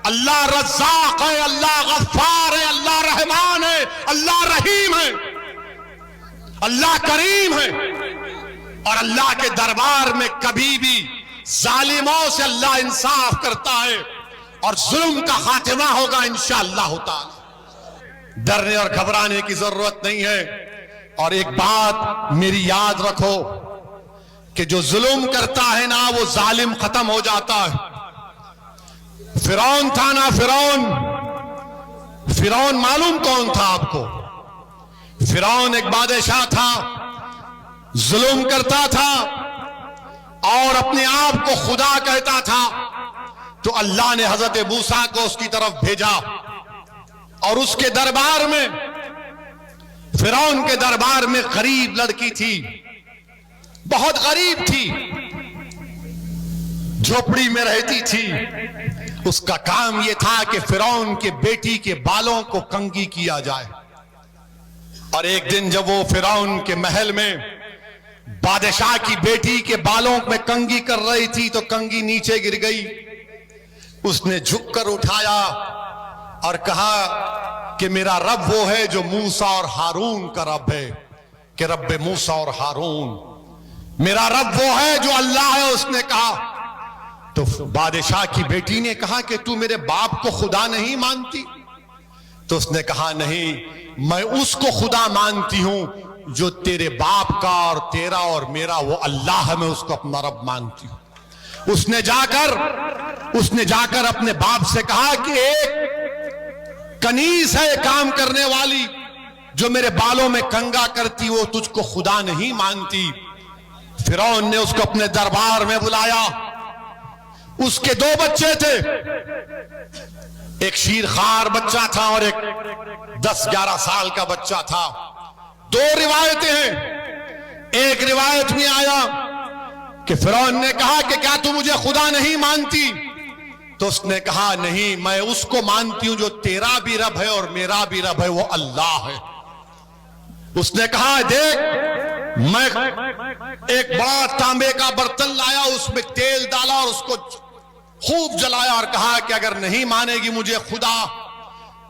اللہ رزاق ہے، اللہ غفار ہے، اللہ رحمان ہے، اللہ رحیم ہے، اللہ کریم ہے، اور اللہ کے دربار میں کبھی بھی ظالموں سے اللہ انصاف کرتا ہے اور ظلم کا خاتمہ ہوگا انشاءاللہ تعالی۔ ڈرنے اور گھبرانے کی ضرورت نہیں ہے۔ اور ایک بات میری یاد رکھو کہ جو ظلم کرتا ہے نا وہ ظالم ختم ہو جاتا ہے۔ فرعون تھا نا، فرعون معلوم کون تھا آپ کو؟ فرعون ایک بادشاہ تھا، ظلم کرتا تھا اور اپنے آپ کو خدا کہتا تھا۔ تو اللہ نے حضرت موسیٰ کو اس کی طرف بھیجا اور اس کے دربار میں، فرعون کے دربار میں غریب لڑکی تھی، بہت غریب تھی، جھوپڑی میں رہتی تھی۔ اس کا کام یہ تھا کہ فرعون کے بیٹی کے بالوں کو کنگھی کیا جائے۔ اور ایک دن جب وہ فرعون کے محل میں بادشاہ کی بیٹی کے بالوں میں کنگھی کر رہی تھی تو کنگھی نیچے گر گئی۔ اس نے جھک کر اٹھایا اور کہا کہ میرا رب وہ ہے جو موسیٰ اور ہارون کا رب ہے، کہ رب موسیٰ اور ہارون، میرا رب وہ ہے جو اللہ ہے۔ اس نے کہا تو بادشاہ کی بیٹی نے کہا کہ تو میرے باپ کو خدا نہیں مانتی؟ تو اس نے کہا نہیں، میں اس کو خدا مانتی ہوں جو تیرے باپ کا اور تیرا اور میرا وہ اللہ ہے، میں اس کو اپنا رب مانتی ہوں۔ اس نے جا کر اپنے باپ سے کہا کہ ایک کنیز ہے کام کرنے والی جو میرے بالوں میں کنگا کرتی، وہ تجھ کو خدا نہیں مانتی۔ فرعون نے اس کو اپنے دربار میں بلایا۔ اس کے دو بچے تھے، ایک شیرخوار بچہ تھا اور ایک 10-11 سال کا بچہ تھا۔ دو روایتیں ہیں۔ ایک روایت میں آیا کہ فرعون نے کہا کہ کیا تو مجھے خدا نہیں مانتی؟ تو اس نے کہا نہیں، میں اس کو مانتی ہوں جو تیرا بھی رب ہے اور میرا بھی رب ہے، وہ اللہ ہے۔ اس نے کہا دیکھ، میں ایک بڑا تانبے کا برتن لایا، اس میں تیل ڈالا اور اس کو خوب جلایا اور کہا کہ اگر نہیں مانے گی مجھے خدا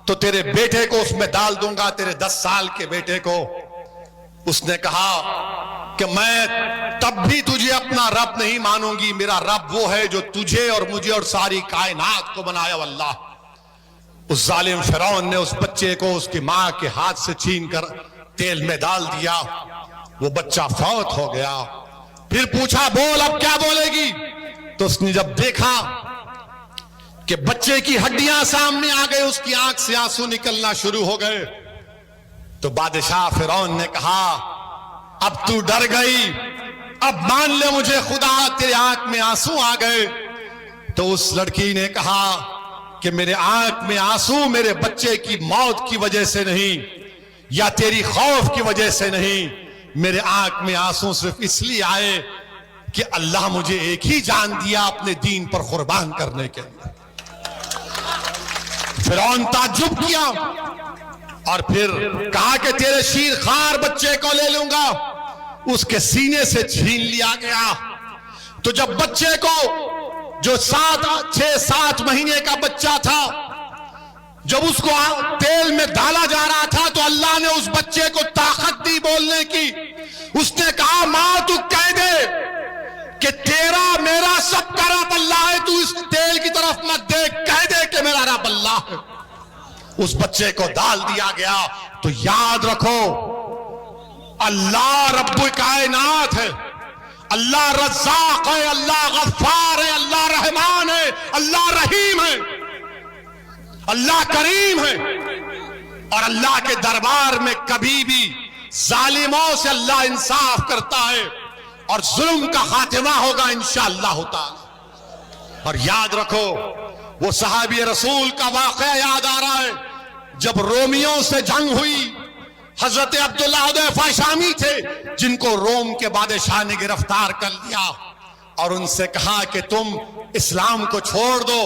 تو تیرے بیٹے کو اس میں ڈال دوں گا، تیرے 10 سال کے بیٹے کو۔ اس نے کہا کہ میں تب بھی تجھے اپنا رب نہیں مانوں گی، میرا رب وہ ہے جو تجھے اور مجھے اور ساری کائنات کو بنایا اللہ۔ اس ظالم فرعون نے اس بچے کو اس کی ماں کے ہاتھ سے چھین کر تیل میں ڈال دیا، وہ بچہ فوت ہو گیا۔ پھر پوچھا بول اب کیا بولے گی؟ تو اس نے جب دیکھا کہ بچے کی ہڈیاں سامنے آ گئے، اس کی آنکھ سے آنسو نکلنا شروع ہو گئے، تو بادشاہ فرعون نے کہا اب تو ڈر گئی، اب مان لے مجھے خدا، تیرے آنکھ میں آنسو آ گئے۔ تو اس لڑکی نے کہا کہ میرے آنکھ میں آنسو میرے بچے کی موت کی وجہ سے نہیں یا تیری خوف کی وجہ سے نہیں، میرے آنکھ میں آنسو صرف اس لیے آئے کہ اللہ مجھے ایک ہی جان دیا اپنے دین پر قربان کرنے کے لیے۔ فرعون تعجب کیا اور پھر کہا کہ تیرے شیرخوار بچے کو لے لوں گا۔ اس کے سینے سے چھین لیا گیا۔ تو جب بچے کو، جو 6-7 مہینے کا بچہ تھا، جب اس کو تیل میں ڈالا جا رہا تھا تو اللہ نے اس بچے کو طاقت دی بولنے کی۔ اس نے کہا ماں تو کہہ دے کہ تیرا میرا سب کا رب اللہ ہے، تو اس تیل کی طرف مت دیکھ، کہہ دے کہ میرا رب اللہ ہے۔ اس بچے کو ڈال دیا گیا۔ تو یاد رکھو اللہ رب کائنات ہے، اللہ رزاق ہے، اللہ غفار ہے، اللہ رحمان ہے، اللہ رحیم ہے، اللہ کریم ہے، اور اللہ کے دربار میں کبھی بھی ظالموں سے اللہ انصاف کرتا ہے اور ظلم کا خاتمہ ہوگا انشاءاللہ تعالی۔ اور یاد رکھو وہ صحابی رسول کا واقعہ یاد آ رہا ہے، جب رومیوں سے جنگ ہوئی، حضرت عبداللہ حذیفہ شامی تھے جن کو روم کے بادشاہ نے گرفتار کر لیا اور ان سے کہا کہ تم اسلام کو چھوڑ دو۔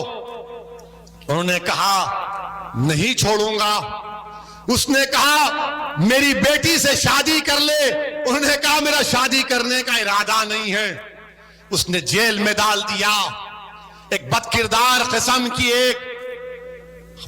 انہوں نے کہا نہیں چھوڑوں گا۔ اس نے کہا میری بیٹی سے شادی کر لے۔ انہوں نے کہا میرا شادی کرنے کا ارادہ نہیں ہے۔ اس نے جیل میں ڈال دیا۔ ایک بد کردار قسم کی ایک